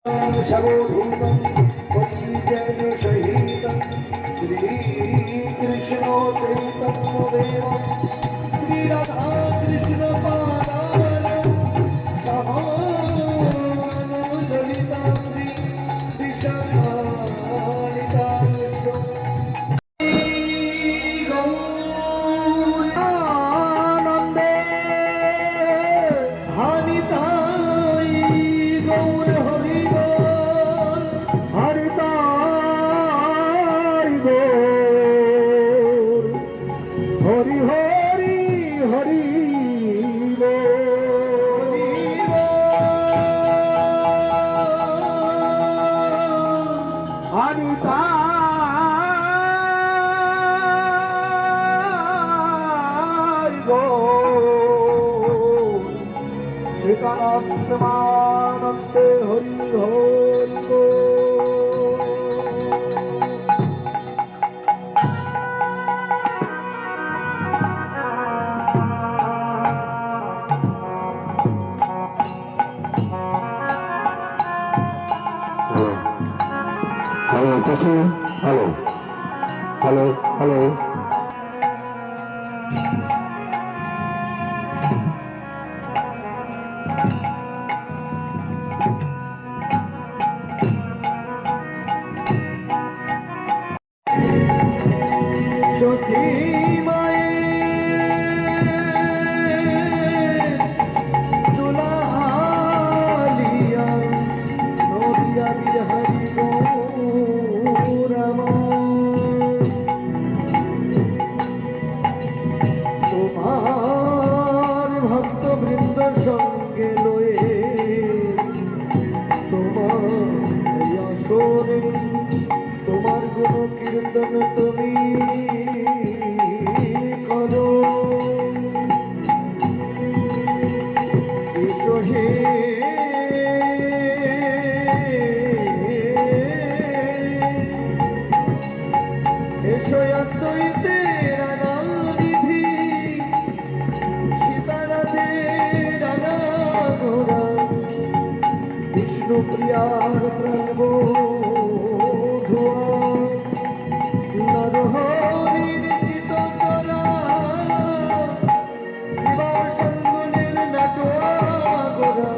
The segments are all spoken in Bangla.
सर्वभूतं परिजनसहितं श्रीकृष्णो चैतन्यदेव श्रीराधा कृष्णपादान् सहानुललितां श्रीविशाखानितां गौरानन्दे हानिताय गौर Hari Hari Hari Hari Anita श्रीकानंदे Hari Hari Hello, Hello, hello, hello. তোমার ভক্তবৃন্দ সঙ্গে লয়ে তোমার আসরে তোমার গুণ কীর্তন তুমি করো হে এসো অদ্বৈতে प्रियार प्रभो धुआ नरहरि निशित करा शिवा संगुनेर नटुआ गोरा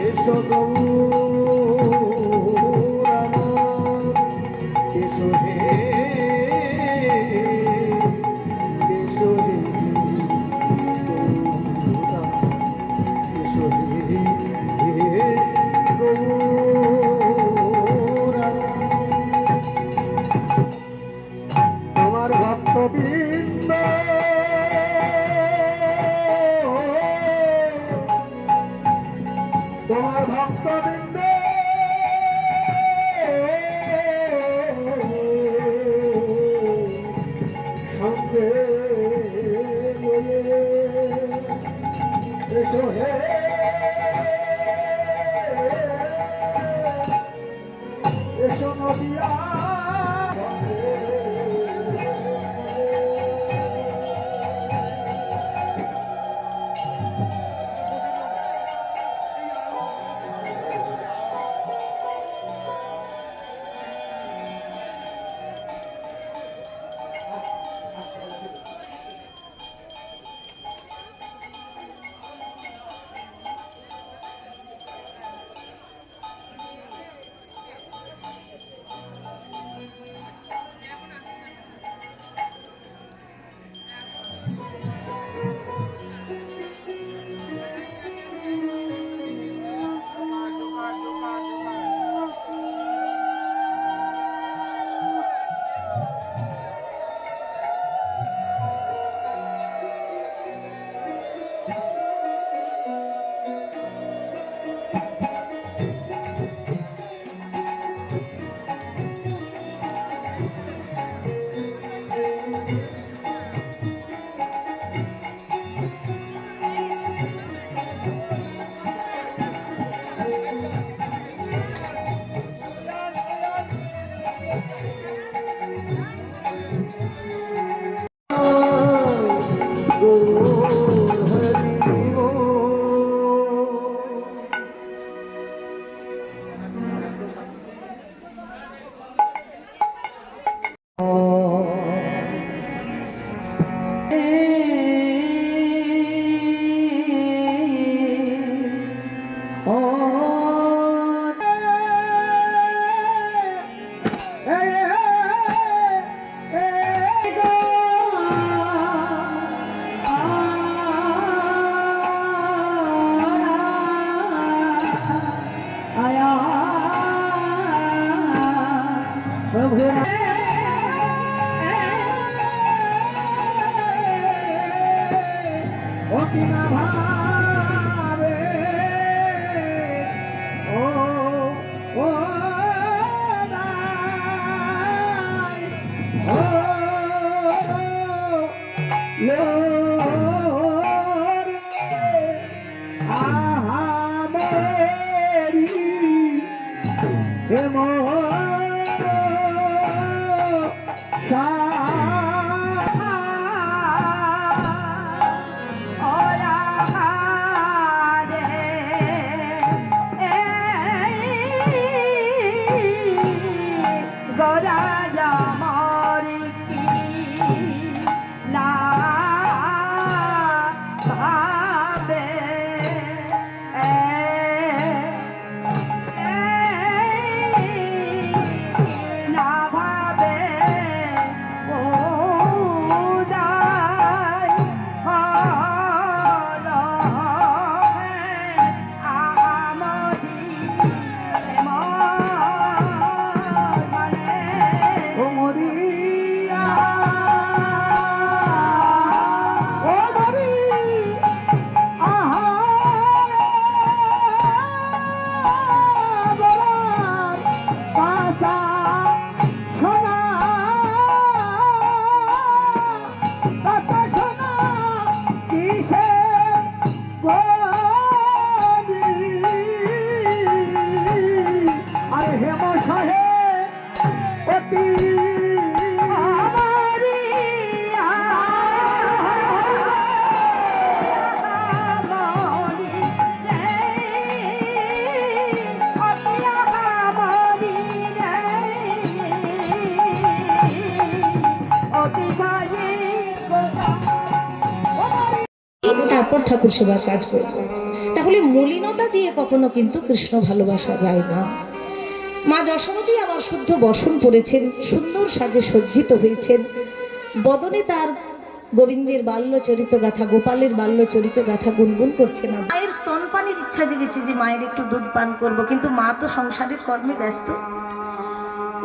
एसो गौराना एसो हे एसो हे एसो हे তোমার ভক্তবৃন্দ তোমার ভক্তবৃন্দ সঙ্গে এসো হে এসো নদিয়া প্রভু অতি না ভাবে ও ও দাই ও তারপর ঠাকুর সেবার কাজ করব। তাহলে মলিনতা দিয়ে কখনো কিন্তু কৃষ্ণ ভালোবাসা যায় না। মা যশোমতী আমার শুদ্ধ বসন পড়েছেন, সুন্দর সাজে সজ্জিত হয়েছেন, বদনে তার গোবিন্দের বাল্য চরিত গাথা, গোপালের বাল্য চরিত গাথা গুনগুন করছেন। মায়ের স্তনপানের ইচ্ছা জেগেছে যে মায়ের একটু দুধ পান করব, কিন্তু মা তো সংসারের কর্মে ব্যস্ত।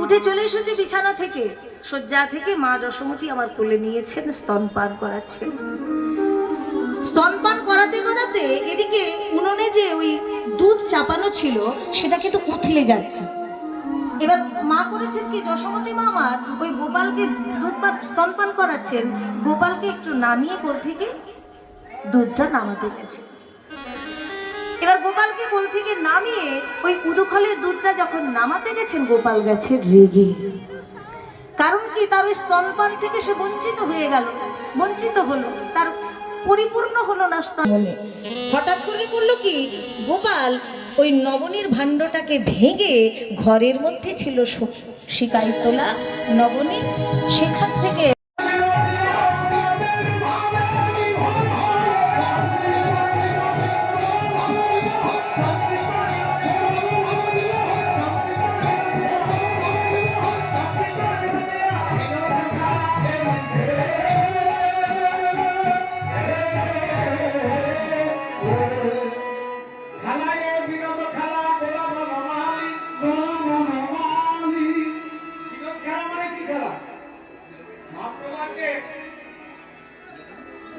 উঠে চলে এসেছে বিছানা থেকে, শয্যা থেকে মা যশোমতী আমার কোলে নিয়েছেন, স্তনপান করাচ্ছেন। স্তনপান করাতে করাতে এদিকে উনুনে যে ওই দুধ চাপানো ছিল সেটা কিন্তু উথলে যাচ্ছে। এবার মা করেছেন কি, যশোমতী মা আমার ওই গোপালকে দুধ স্তনপান করাচ্ছেন, গোপালকে একটু নামিয়ে কোল থেকে দুধটা নামাতে গেছে। এবার গোপালকে কোল থেকে নামিয়ে ওই উদুখলের দুধটা যখন নামাতে গেছেন, গোপাল গেছে রেগে। কারণ কি, তার ওই স্তনপান থেকে সে বঞ্চিত হয়ে গেল, বঞ্চিত হলো, তার পরিপূর্ণ হলো না স্তনে। হঠাৎ করে করলো কি, গোপাল ওই নবনীর ভাণ্ডটাকে ভেঙে, ঘরের মধ্যে ছিল শিকাই তোলা নবনী, সেখান থেকে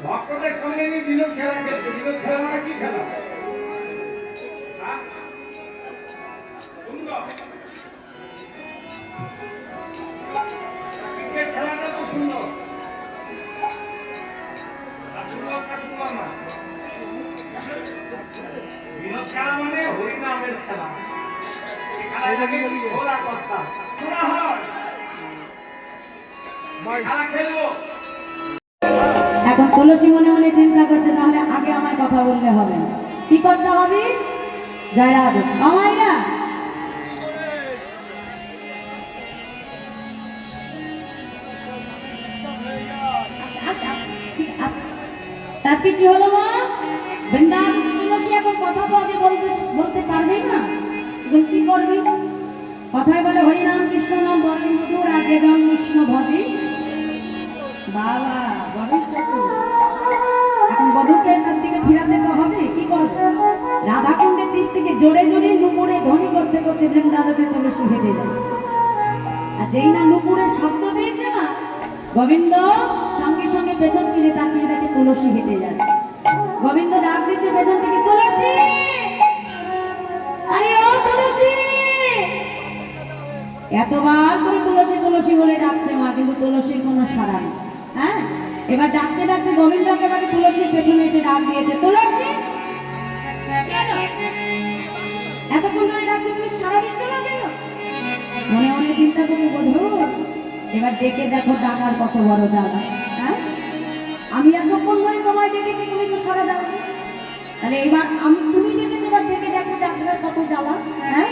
ভক্তদের সঙ্গে বিনোদ খেলা খেলছে। বিনোদ খেলা মানে কি খেলা? খেলাটা তো সুন্দর, বিনোদ খেলা মানে হরিনামের খেলা। খেলবো। এখন তুলসী মনে মনে চিন্তা করছে, তাহলে আগে আমায় কথা বলতে হবে। কি করতে হবে? যারা আমাইরা তাতে কি হলো মা? বৃন্দাবন তুলসী এখন কথা তো আগে বলতে পারবেই না। কি করবি? কথায় বলে হরিনাম কৃষ্ণ নাম বলে মধুর, আগে জন কৃষ্ণ ভজি বাবা এখন বধূকে তার দিকে ফিরাতে তো হবে। কি করবো? রাধাকুণ্ডে তীর্থ থেকে জোরে জোরে নুপুরে ধ্বনি করতে করতে বৃন্দাবনে তুলসী হেঁটে যায়। আর যেই না নুপুরের শব্দ পেয়েছে না, গোবিন্দ সঙ্গে সঙ্গে পেছন ফিরে তাকিয়ে দেখে তুলসী হেঁটে যায়। গোবিন্দ ডাক দিচ্ছে পেছন থেকে, তুলসী, আরে ও তুলসী। এতবার করে তুলসী তুলসী বলে ডাকছে মা, কিন্তু তুলসীর কোনো সাড়া নেই। হ্যাঁ, এবার ডাকতে ডাকতে গোবিন্দ একেবারে তুলসীর পেছনে এসে ডাক দিয়েছে, তুলসী কেন এতক্ষণ ধরে ডাকছে, তুমি সাড়া দিচ্ছ না কেন? মনে মনে চিন্তা করে বধূ, এবার দেখে দেখো ডাকার কত বড় জ্বালা। হ্যাঁ, আমি এতক্ষণ ধরে তোমায় ডেকেছি, তুমি তো সাড়া দাও। তাহলে এবার আমি তুমি ডেকেছো, এবার দেখে দেখো ডাকার কত জ্বালা। হ্যাঁ,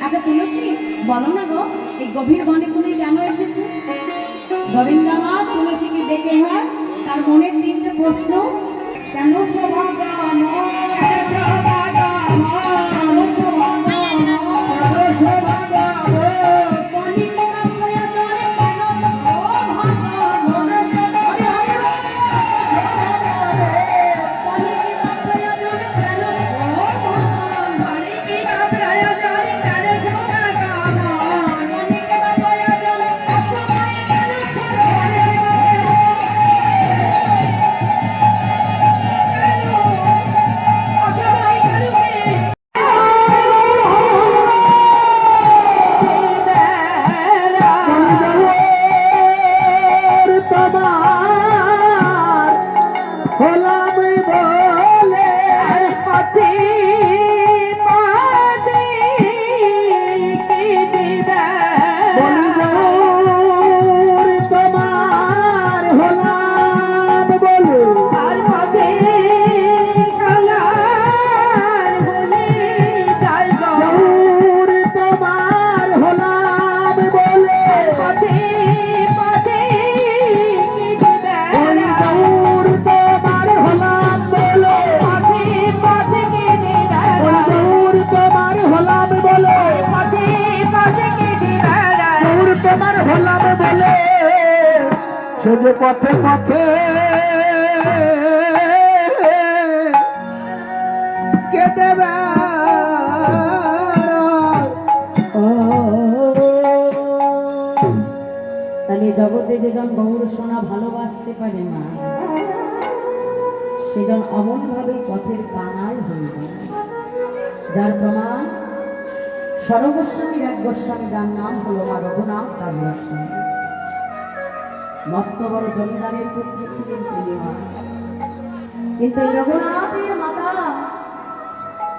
আচ্ছা তুলসী বলো না গো, এই গভীর বনে তুমি কেন এসেছো? গোবিন্দ মা তুলসীকে ডেকে হয় তার মনের তিনটে প্রশ্ন, কেন তোমার হলাম বলে সে যে পথে পথে কেটে তাহলে জগতে যেজন গৌর সোনা ভালোবাসতে পারে না, সেজন অমন ভাবে পথের কাঙাল হয়ে যায়। যার প্রমাণ সর্বস্বামীর এক গোস্বামী, যার নাম হলো মা রঘুনাথ তার গোস্বামী। মস্ত বড় জমিদারের পুত্র ছিলেন তিনি মা, কিন্তু রঘুনাথের মাতা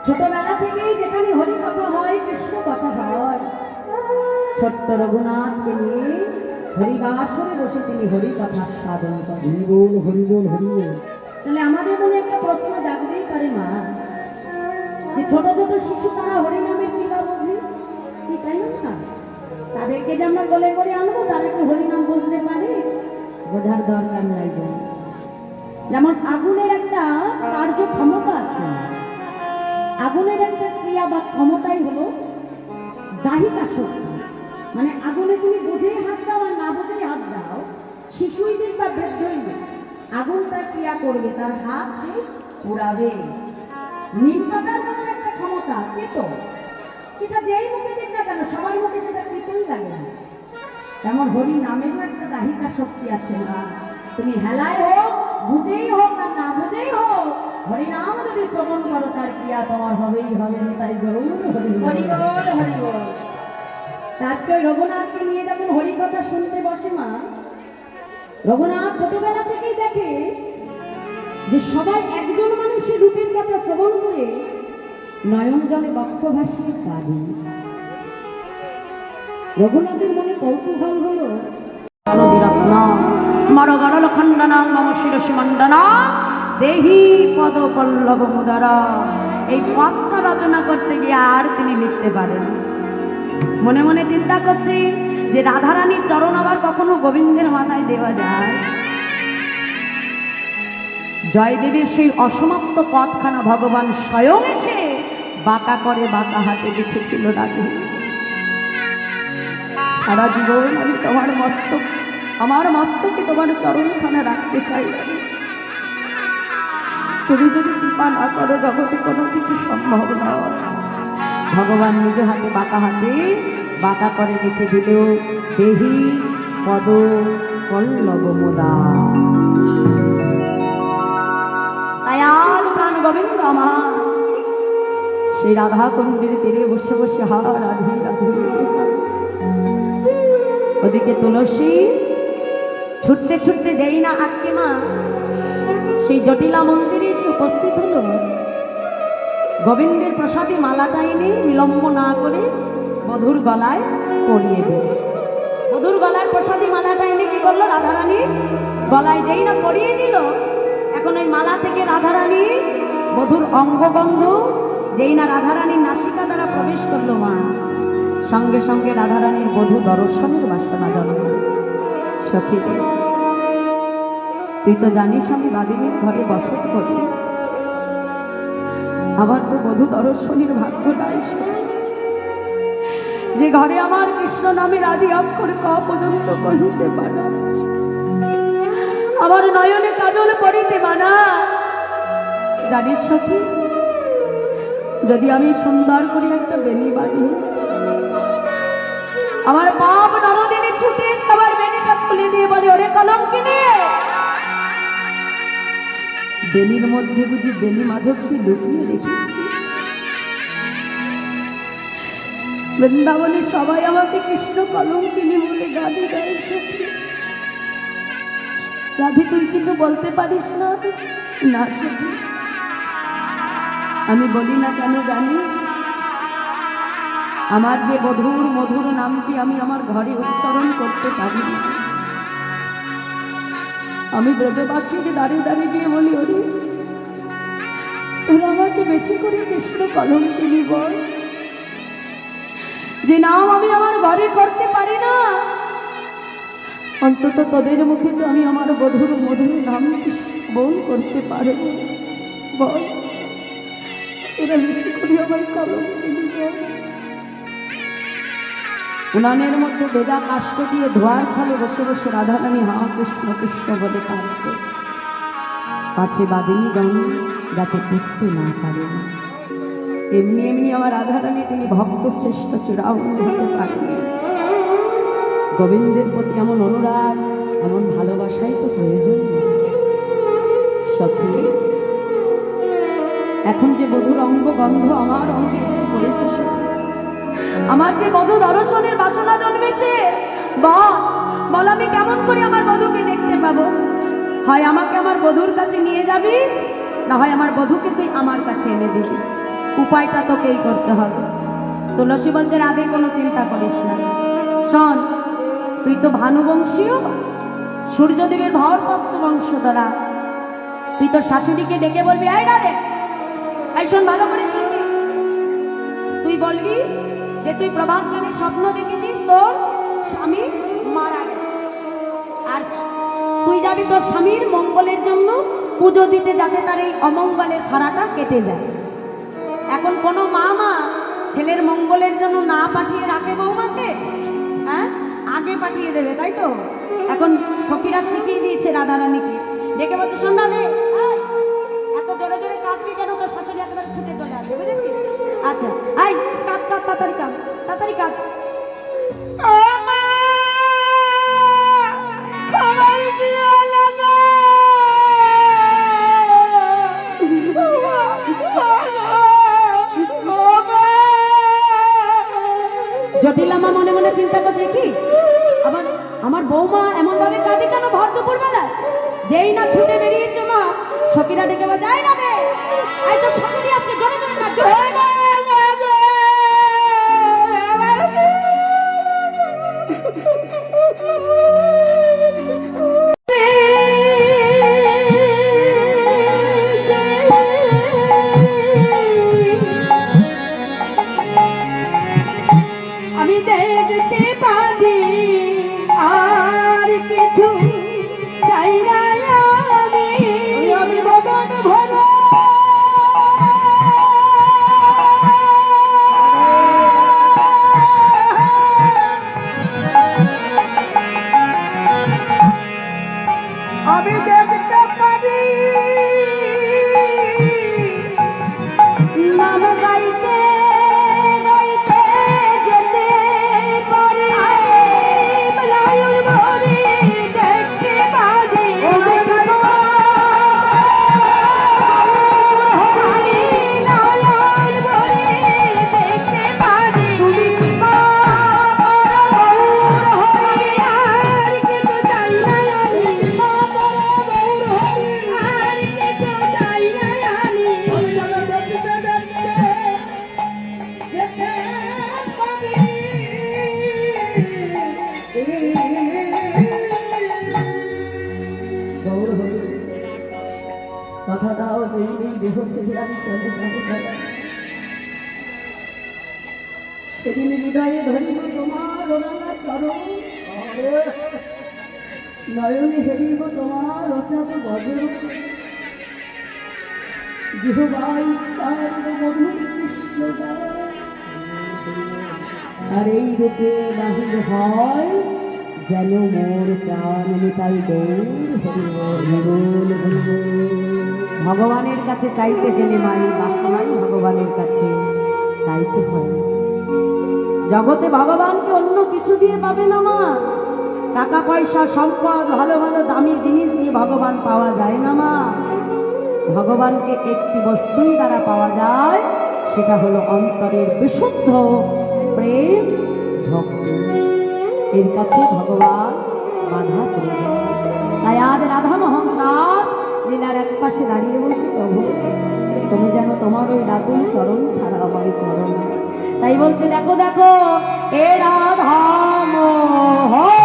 ছোটবেলা থেকেই যেখানে হরি কথা হয়, কৃষ্ণ কথা হয়, ছোট্ট রঘুনাথকে নিয়ে হরিবাসরে বসে তিনি হরি কথা সাধন করেন। হরিবোল হরিবোল হরিবোল। তাহলে আমাদের মনে একটা প্রশ্ন জাগতেই পারে মা, যে ছোট ছোট শিশু তারা হরিনামের কি বা বোঝে? কি তাই না? তাদেরকে যে আমরা বলে করে আনবো, তারা কি হরিনাম বুঝতে পারে? বোঝার দরকার নাই। যেমন আগুনের একটা কার্য ক্ষমতা আছে, আগুনের একটা ক্রিয়া বা ক্ষমতাই হলো দাহিকা শক্তি। মানে আগুনে তুমি বুঝেই হাত দাও আর না বুঝেই হাত দাও, শিশুই দিক বা বৃদ্ধই দিক, আগুন তার ক্রিয়া করবে, তার হাত সে পুড়াবে। নিমপাতার মতো একটা ক্ষমতা, তেতো, সেটা যেই মুখে দিক না কেন সবার মুখে সেটা তেতোই লাগে না। তেমন হরি নামেরও একটা দাহিকা শক্তি আছে না। তুমি হেলায় হোক, বুঝেই হোক আর না বুঝেই হোক, হরিনাম যদি শ্রবণ করো তার ক্রিয়া তোমার হবেই হবে। তাই গৌর হরিবল হরিবল। তারপরে রঘুনাথকে নিয়ে যখন হরি কথা শুনতে বসে মা, রঘুনাথ ছোটবেলা থেকেই দেখে যে সবাই একজন মানুষের রূপের কথা শ্রবণ করে নয়ন জলে বক্ষ ভাসিয়ে কাঁদে। রঘুনাথের মনে কৌতূহল হলো, মরগরল খণ্ডনা মম শিরসি মণ্ডনা দেহি পদ পল্লব মুদারা। এই পথটা রচনা করতে গিয়ে আর তিনি লিখতে পারেন। মনে মনে চিন্তা করছি যে রাধারানীর চরণ আবার কখনো গোবিন্দের মাথায় দেওয়া যায়? জয়দেবের সেই অসমাপ্ত পথখানা ভগবান স্বয়ং এসে বাঁকা করে বাঁকা হাতে লিখেছিল রাধে। সারা জীবন আমি তোমার মস্তক, আমার মস্তকে তোমার চরণখানা রাখতে চাই। তুমি যদি কৃপা না করো জগতে কোনো কিছু সম্ভব নয়। ভগবান নিজে হাতে বাঁকা করে লিখে দিল দেহি পদ পল্লব মোদা। তাই আর প্রাণ গোবিন্দ আমার সেই রাধা কুণ্ডের তীরে বসে বসে হা রাধে রাধে। ওদিকে তুলসী ছুটতে ছুটতে দেই না আজকে মা সেই জটিলা মন্দিরে এসে উপস্থিত হলো। গোবিন্দের প্রসাদী মালাটা এনে বিলম্ব না করে বধূর গলায় পরিয়ে দিল। বধূর গলার প্রসাদী মালাটা এনে কি করলো রাধারানী গলায় যেই না পরিয়ে দিল, এখন ওই মালা থেকে রাধারানী বধূর অঙ্গভঙ্গ যেই না রাধারানীর নাসিকা দ্বারা প্রবেশ করলো মা, সঙ্গে সঙ্গে রাধারানীর বধূ দর্শনের বাসনা জন্ম। সখী তুই তো জানিস আমি বাদিনীর ঘরে বসত করি, আমার তো বধূ দর্শনের ভাগ্য নাই। যে ঘরে আমার কৃষ্ণ নামের আদি অক্ষর ক পর্যন্ত কহিতে পারা, আমার নয়নে কাজল পড়িতে মানা। জানিস সখী যদি আমি সুন্দর করে একটা বেনি বাঁধি, আমার পাপ নরদিনে ছুটে সবার বেনিটা খুলে দিয়ে বলে ওরে কলঙ্কিনী, বেনির মধ্যে বুঝি বেনি মাধবকে লুকিয়ে রেখেছি। বৃন্দাবনে সবাই আমাকে কৃষ্ণ কলঙ্কিনী বলে গালি দেয়। রাধে তুই কিছু বলতে পারিস না? না সখী আমি বলি না কেন জানি, আমার যে বধূর মধুর নামটি আমি আমার ঘরে উচ্চারণ করতে পারি না। আমি ব্রজবাসীকে দাঁড়িয়ে দাঁড়িয়ে গিয়ে বলি ওরে তোরা আমাকে বেশি করে কৃষ্ণ কলঙ্কিনী বল, যে নাম আমি আমার ঘরে করতে পারি না, অন্তত তোদের মুখে তো আমি আমার বধূর মধুর নাম বল করতে পারবো। বল তোরা বেশি করে আমার কলঙ্কিনী বল। উনানের মধ্যে বেদা কাষ্ঠ দিয়ে ধোয়ার ছালে বসে বসে রাধারানী হা কৃষ্ণ কৃষ্ণ বলে কাঁদছে। পাছে বাদিনী গণ যাতে বুঝতে না পারে না, এমনি এমনি আমার রাধারানী তিনি ভক্ত শ্রেষ্ঠ চূড়ামণি হতে পারেন। গোবিন্দের প্রতি এমন অনুরাগ এমন ভালোবাসাই তো প্রয়োজন। সত্যি এখন যে বধুর অঙ্গ গন্ধ আমার অঙ্গে এসে পড়েছে, আমার যে বধূ দর্শনের বাসনা জন্মেছে, বল আমি কেমন করে আমার বধূকে দেখতে পাবো? হয় আমাকে আমার বধূর কাছে নিয়ে যাবি, না হয় আমার বধূকে তুই আমার কাছে এনে দিবি। উপায়টা তোকেই করতে হবে। তুলসী বলছে রাধে কোনো চিন্তা করিস না, শোন তুই তো ভানুবংশীয় সূর্যদেবের ভরভক্ত বংশধরা, তুই তোর শাশুড়িকে ডেকে বলবি এই রাধে এই শোন ভালো করে শুনবি, তুই বলবি যে তুই প্রভাতকালে স্বপ্ন দেখেছিস তোর স্বামী মারা গেছে, আর তুই যাবি তোর স্বামীর মঙ্গলের জন্য পুজো দিতে, যাতে তার এই অমঙ্গলের খাড়াটা কেটে যায়। এখন কোনো মা ছেলের মঙ্গলের জন্য না পাঠিয়ে রাখে বৌমাকে, হ্যাঁ আগে পাঠিয়ে দেবে, তাই তো? এখন সখীরা শিখিয়ে দিয়েছে রাধারানীকে, ডেকে বলছে শোন না রে এত জোরে জোরে কাঁদবি যেন তোর শাশুড়ি একেবারে ছুটে চলে আসবে, বুঝেছিস? আচ্ছা আই কাঁদ কাঁদ তাড়াতাড়ি কাঁদ তাড়াতাড়ি কাঁদ। জটিলামা মনে মনে চিন্তা করছে কি আমার বৌমা এমন ভাবে কাঁদে কেন ভর দুপুর বেলা? যেই না ছুটে বেরিয়েছে মা, সখীরা ডেকে বলে যাই না দে আই তোর শাশুড়ি আসছে, জোরে জোরে কাঁদ জোরে। আমি দেখতে পারি আর কিছু চাই না, আমি বদন ভরা আমি দেখতে পারি দাও সেই দেহ ছেড়ে আমি চলে যাবো দাদা। সেদিন হৃদয়ে ধরিব তোমার রাঙা চরণ, নয়নে হেরিব তোমার অচাপ বদন, জিহ্বায় তার মধুর কৃষ্ণ গান। আর এই রূপে বাহির হয় যেন মোর প্রাণ নিতাই গৌর হরিবোল হরিবোল। ভগবানের কাছে চাইতে গেলে মাই বাসনাই ভগবানের কাছে চাইতে হয়। জগতে ভগবানকে অন্য কিছু দিয়ে পাবে না মা। টাকা পয়সা সম্পদ ভালো ভালো দামি জিনিস দিয়ে ভগবান পাওয়া যায় না মা। ভগবানকে একটি বস্তুই দ্বারা পাওয়া যায়, সেটা হলো অন্তরের বিশুদ্ধ প্রেম ভক্তি। এর কাছে ভগবান বাধা চলে যায়। তাই আজ রাধা মোহন দাস লীলার এক পাশে দাঁড়িয়ে বলছে, প্রভু তুমি যেন তোমার ওই রাতুল চরণ ছাড়া আমায় করো না। তাই বলছে, দেখো দেখো এ রাধা মোহনে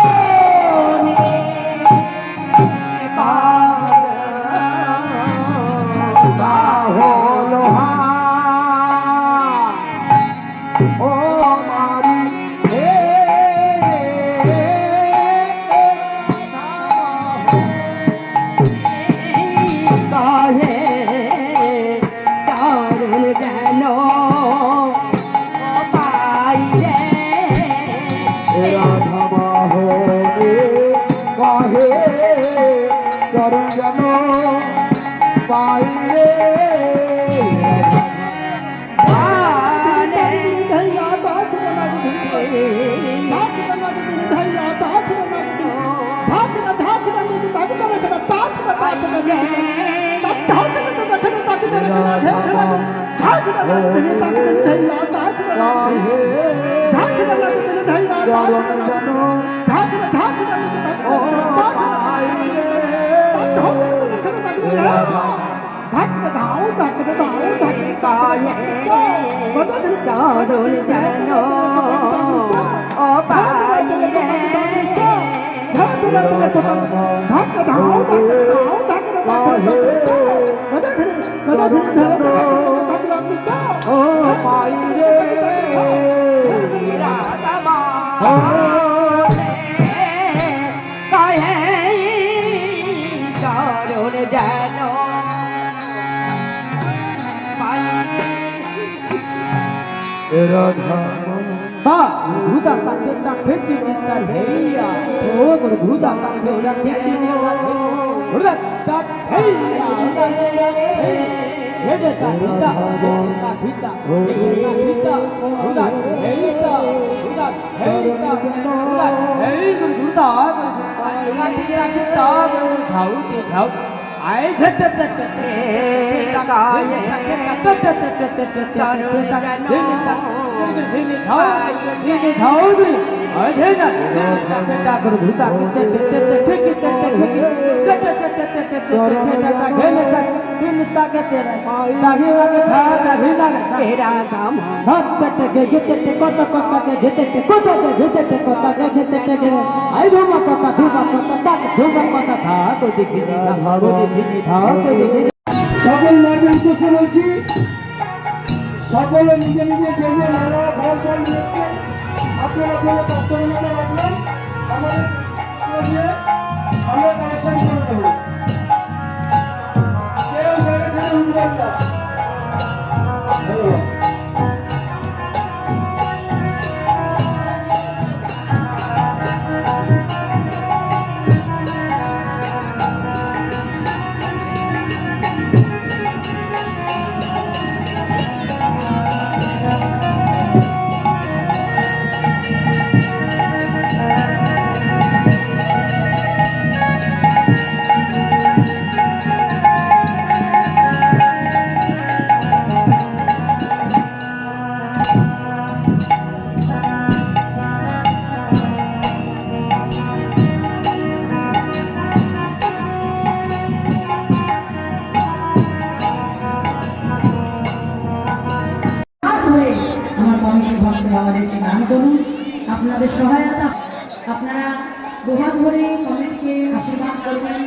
সকল মার্বেল বলছি, সকলে নিজে নিজে যে মেলা ফল ফল নিচ্ছে, আপনারা ফলে কষ্টমূল্য রাখবেন, আমাদের ভালো কালেকশন করে দেবো। কেউ জায়গা ছেড়ে উঠবেন না। আপনাদের সহায়তা, আপনারা দুহাত ধরে কমিটিকে আশীর্বাদ করবেন।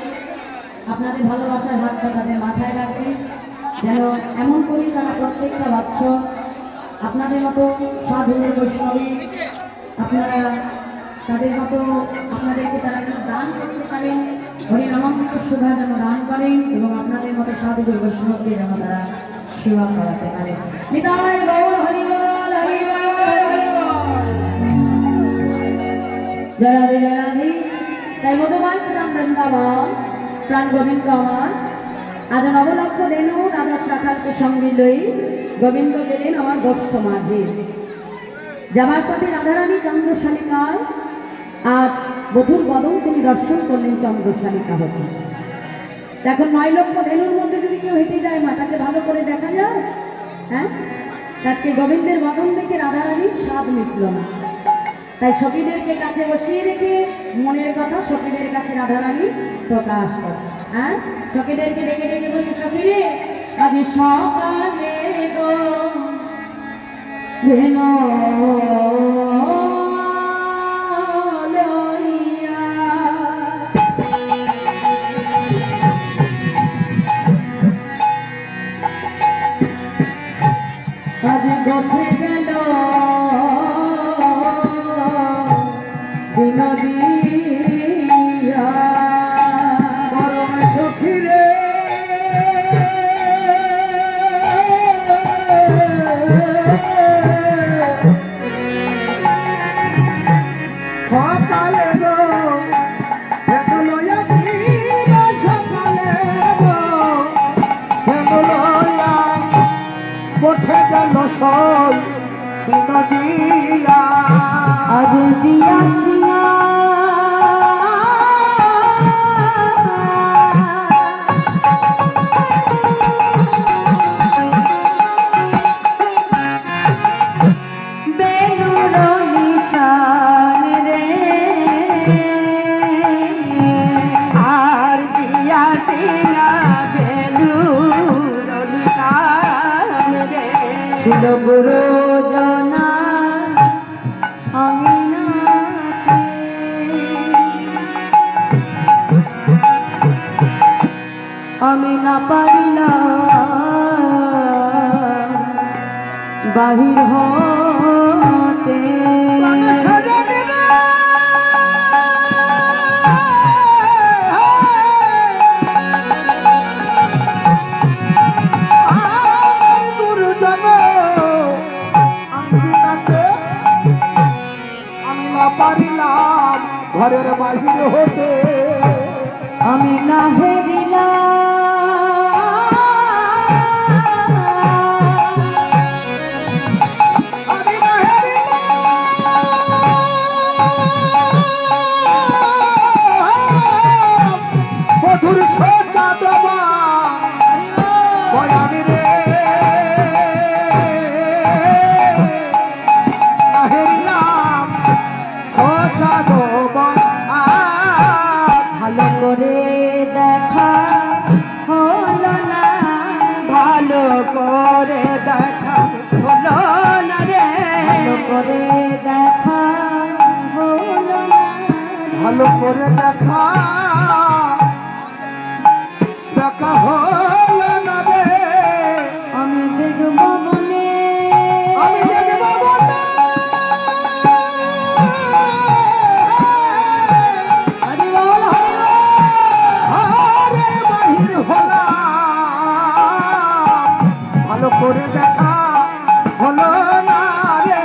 আপনাদের ভালোবাসার হাতটা তাদের মাথায় রাখবে, যেন এমন করি তারা প্রত্যেকটা বছর আপনাদের মতো সাধু বৈষ্ণবী আপনারা তাদের মতো আপনাদেরকে তারা যেন দান করতে পারেন, হরিনামামৃত সুধা যেন দান করেন এবং আপনাদের মতো সাধু বৈষ্ণবকে যেন তারা সেবা করাতে পারে। নিতাই গৌর হরিবল হরিবল জয় রাধে জয় রাধে। তাই মধুবান শ্রীরাম বৃন্দাবন প্রাণ গোবিন্দ আমার আজ নবলক্ষ রেণু রাধা শাখালকে সঙ্গে লই গোবিন্দ গেলেন আমার গোষ্ঠ মাঝে। যাবার পথে রাধারানী চন্দ্রশালিকায় আজ বধুর বদন তিনি দর্শন করলেন চন্দ্রশালিকা হতে। এখন 9 লক্ষ রেণুর মধ্যে যদি কেউ হেঁটে যায় মা তাকে ভালো করে দেখা যায়? হ্যাঁ, তাকে গোবিন্দের বদন দেখে রাধারানীর স্বাদ মিটল না। তাই সখীদেরকে কাছে বসিয়ে রেখে মনের কথা সখীদের কাছে রাধারানী প্রকাশ করে। হ্যাঁ, সখীদেরকে ডেকে ডেকে বলছে, সখীরে আজ সকালে গো ভেনো আজ গোঠে গেল দিনদিয়া পরম সখীরে সকালে গো সকালে গো কোঠে গেল সই দিয়া আজ দিয়া ছিল গুরু জনা আমি না পারিলাম বাহির হতে পারিলাম ঘরের বাহির হতে আমি না মধুর ছোটা দেবা বয়ানি রে হেরিলাম ছোটা দেবা ভালো করে দেখা হলো না, ভালো করে দেখা হলো না রে ভালো করে দেখা হলো না, ভালো করে দেখা দেখা হলো না রে আমি দেখব বলে আমি দেখব বলে হরি বল হরি বল আরে বাহির হলাম ভালো করে দেখা হলো না রে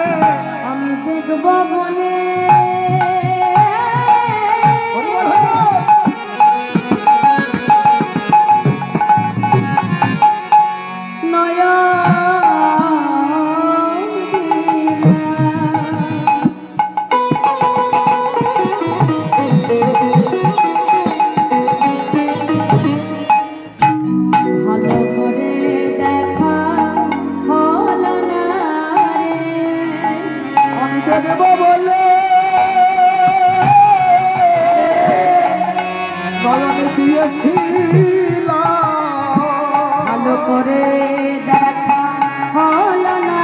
আমি দেখব বলে হরি বল হরি বল। ভালো করে দেখা হলো না রে আমি দেখব বলে নয়নে দিয়েছিলাম ভালো করে দেখা হলো না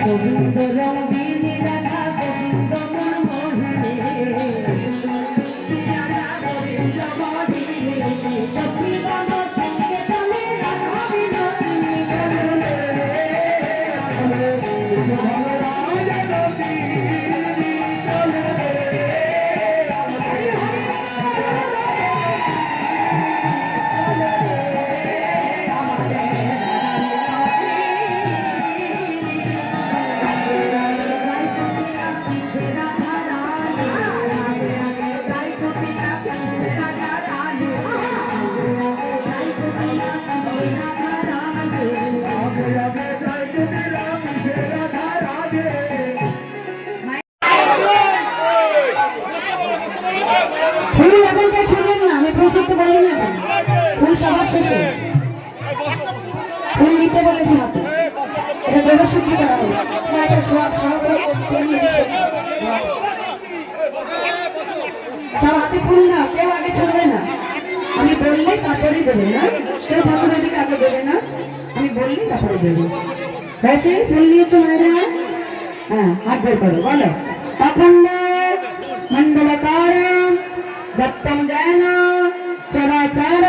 গোবিন্দ রঙ্গিনী রাধা গোবিন্দ মন মোহিনী রাধা গোবিন্দ মোহিনী এসে ফুল নিতে বলেছে হাতে, এটা দেব শুদ্ধি করা হবে না, এটা সব হাতে ফুল না, কেউ আগে ছড়বে না, আমি বললে তারপরেই দেবে না, কেউ ঠাকুরের দিকে আগে দেবে না, আমি বললে তারপরে দেবে। হয়েছে? ফুল নিয়েছো মায়েরা? হ্যাঁ, হাত বের করো, বলো অখণ্ড মণ্ডলকারম দত্তম জৈন চরাচর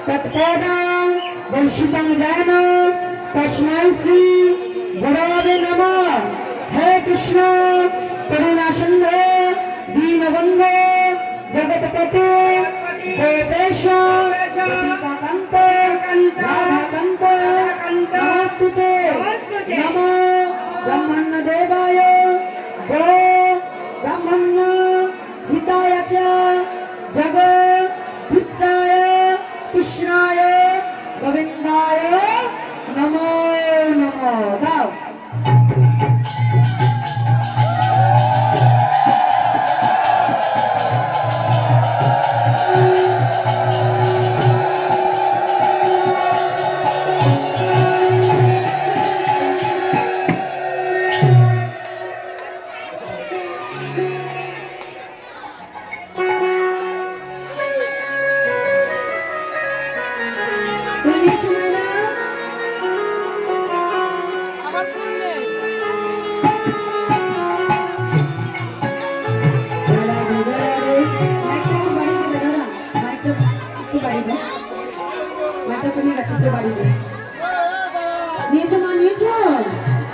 তৎপদম দর্শিতম জৈন তস্मै শ্রী গুরবে নমঃ। হে কৃষ্ণ করুণা সিন্ধু দীনবন্ধু জগৎপতে গোপেশ গোপিকাকান্ত রাধাকান্ত নমস্তুতে। নমো ব্রহ্মণ্য দেবায় গো ব্রহ্মণ্য হিতায় চ জগৎ হিতায় কৃষ্ণায় গোবিন্দায় নমো নমঃ। দাও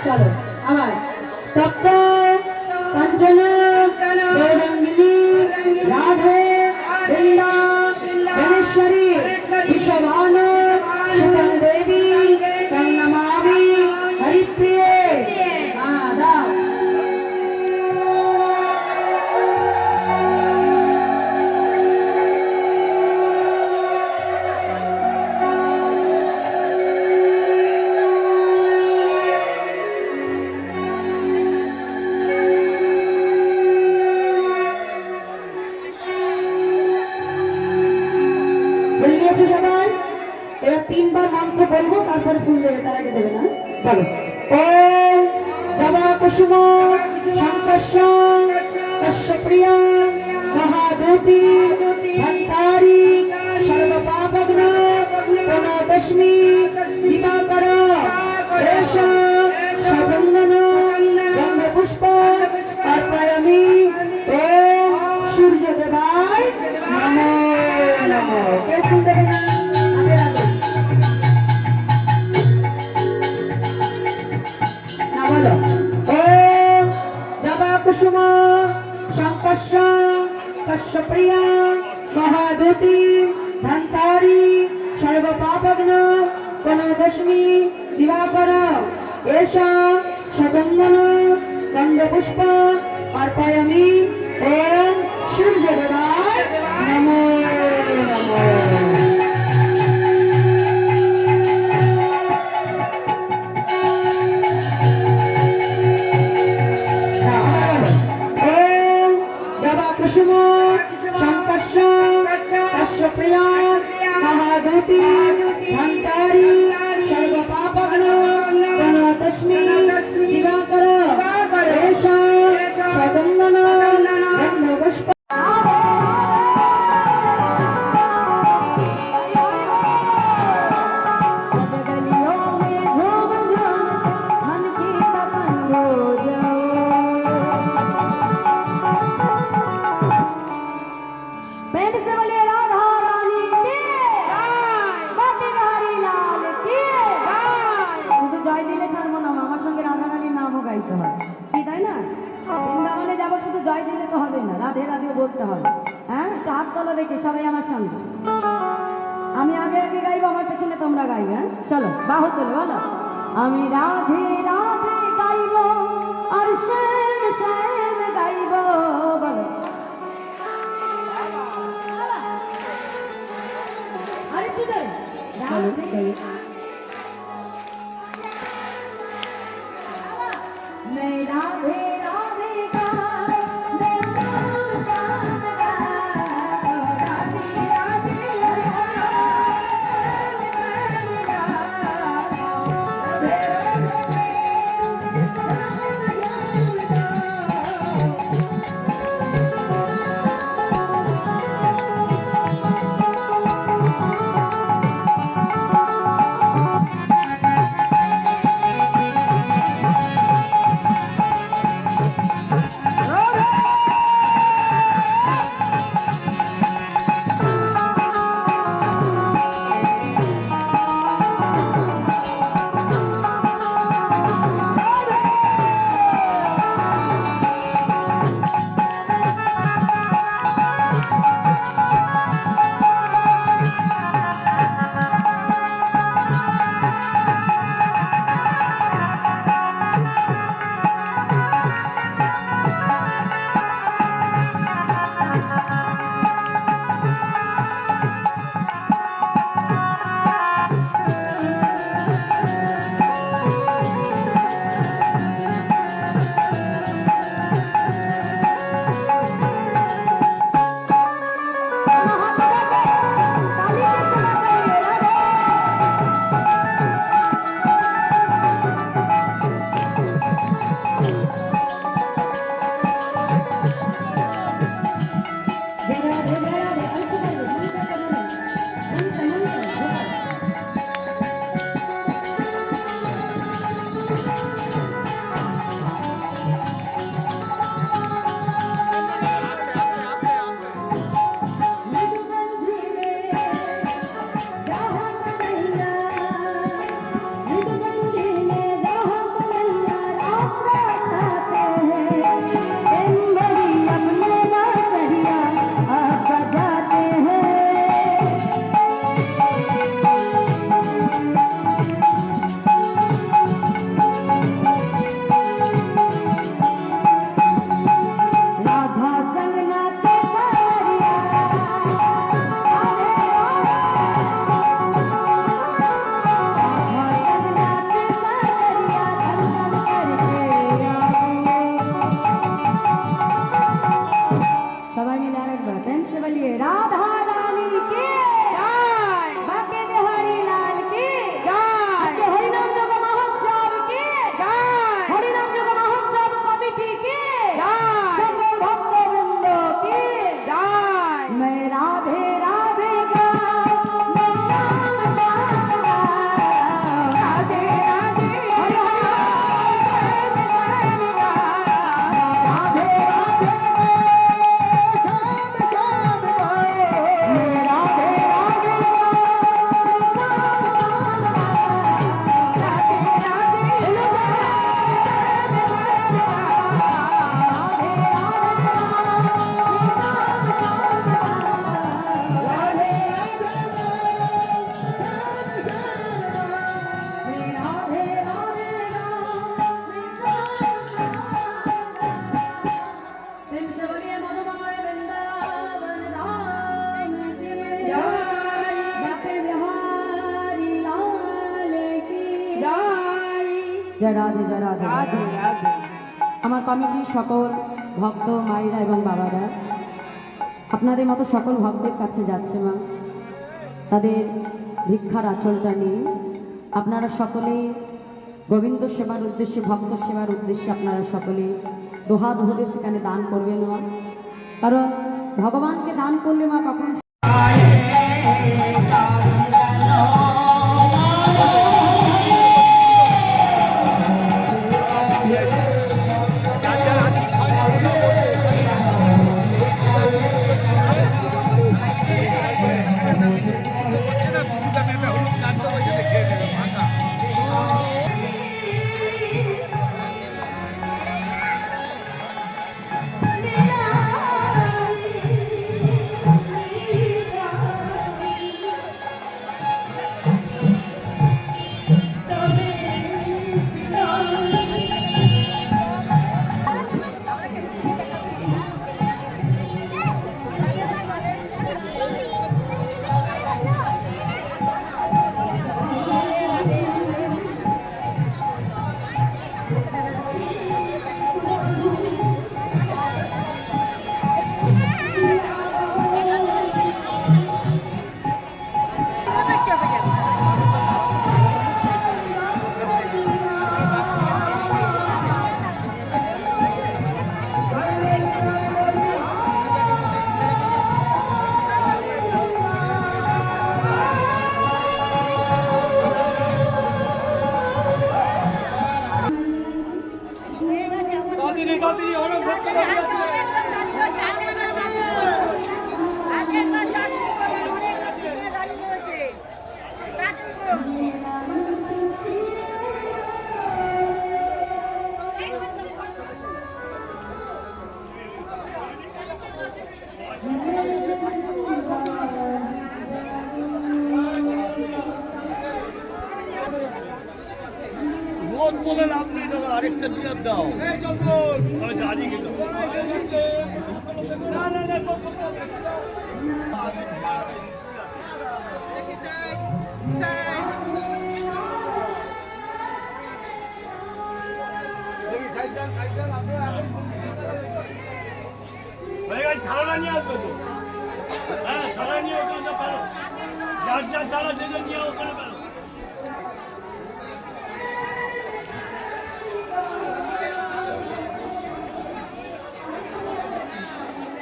চলো আবার তপ্ত কাঞ্চন গৌরাঙ্গিনী রাধে বৃন্দা গণেশ্বরী বিশ্বভান সুতন দেবী তন্নমামি হরিপ্রিয়ে। দাও সবাই, এবার 3 বার মন্ত্র বলবো, তারপরে ফুল দেবে, তার আগে দেবে না। বলো ওম জবা কুসুম শঙ্কর্ষ কশ্যপ্রিয়া মহাদূতি ধন্তারি সর্বপাপগ্ন প্রণতস্মি দিবাকর এষ সচন্দন গন্ধপুষ্প অর্পয়ামি। ওম সূর্যদেবায় নমো নমঃ। কেউ ফুল দেবে না, আগে আগে না। বলো ওম জবা কুসুম শঙ্কর্ষ কশ্যপ্রিয়া মহাদূতি ধন্তারি সর্বপাপগ্ন প্রণতস্মি দিবাকর এষ সচন্দন গন্ধপুষ্প অর্পয়ামি। ওম সূর্যদেবায় নমো নমঃ। ওম জবা কুসুম শঙ্কর্ষ কশ্যপ্রিয়া মহাদূতি ধন্তারি সর্বপাপগ্ন প্রণতস্মি দিবাকর এষ সচন্দন গন্ধপুষ্প। বৃন্দাবনে যাবো, শুধু জয় দিলে তো হবে না, রাধে রাধেও বলতে হবে। হ্যাঁ, হাত তলা দেখে সবাই আমার সঙ্গে, আমি আগে আগে গাইবো, আমার পেছনে তোমরা গাইবে। হ্যাঁ চলো, বাহু তোলে, বলো আমি রাধে রাধে গাইব আর শ্যাম শ্যাম গাইব। বলো আরেকটু জোরে, রাধে मैं राधे राधे गाए, मैं श्याम श्याम गाए, राधे राधे गाए। জয় রাধে জয় রাধে রাধে রাধে। আমার কমিটির সকল ভক্ত মায়েরা এবং বাবারা আপনাদের মতো সকল ভক্তের কাছে যাচ্ছে মা, তাদের ভিক্ষার আঁচলটা নিয়ে আপনারা সকলে গোবিন্দ সেবার উদ্দেশ্যে, ভক্ত সেবার উদ্দেশ্যে আপনারা সকলে দোহা দোহদের সেখানে দান করবেন মা, কারণ ভগবানকে দান করলে মা কখনো ভোট বলেন আপনি দাদা আরেকটা চেয়ার দাও আমি দাঁড়িয়ে গেলাম ছাড়া নিয়ে আসবে তো হ্যাঁ ছাড়া নিয়ে ওখানে পারো যার যার ছাড়া সেটা নিয়ে ওখানে পারো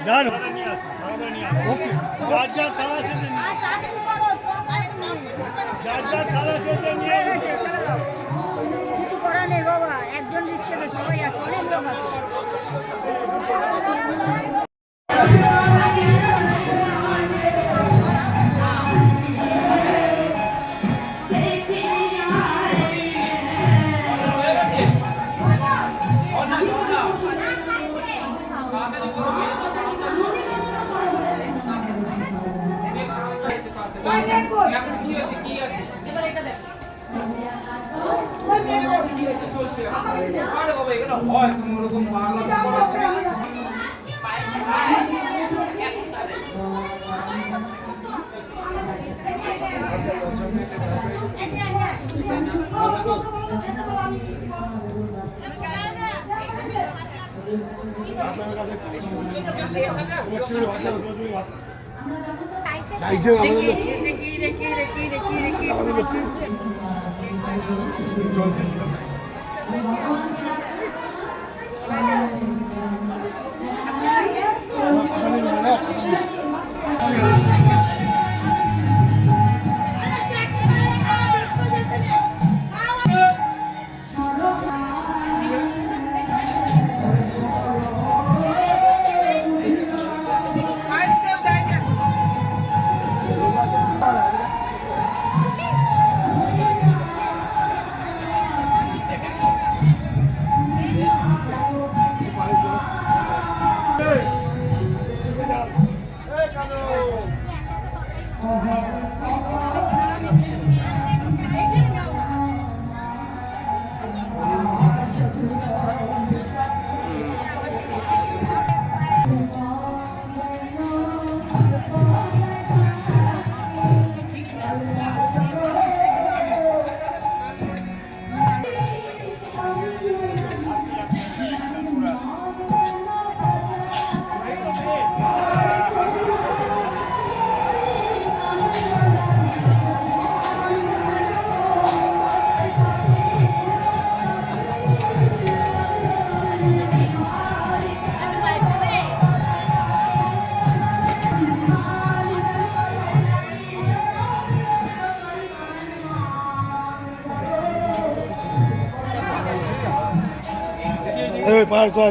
যার ওকে যার যার ছাড়া সেটা নিয়ে যার যার ছাড়া সেটা নিয়ে কিছু করার নেই বাবা, একজন দিচ্ছে তো সবাই আছে, অনেক লোক আছে।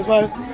Pass.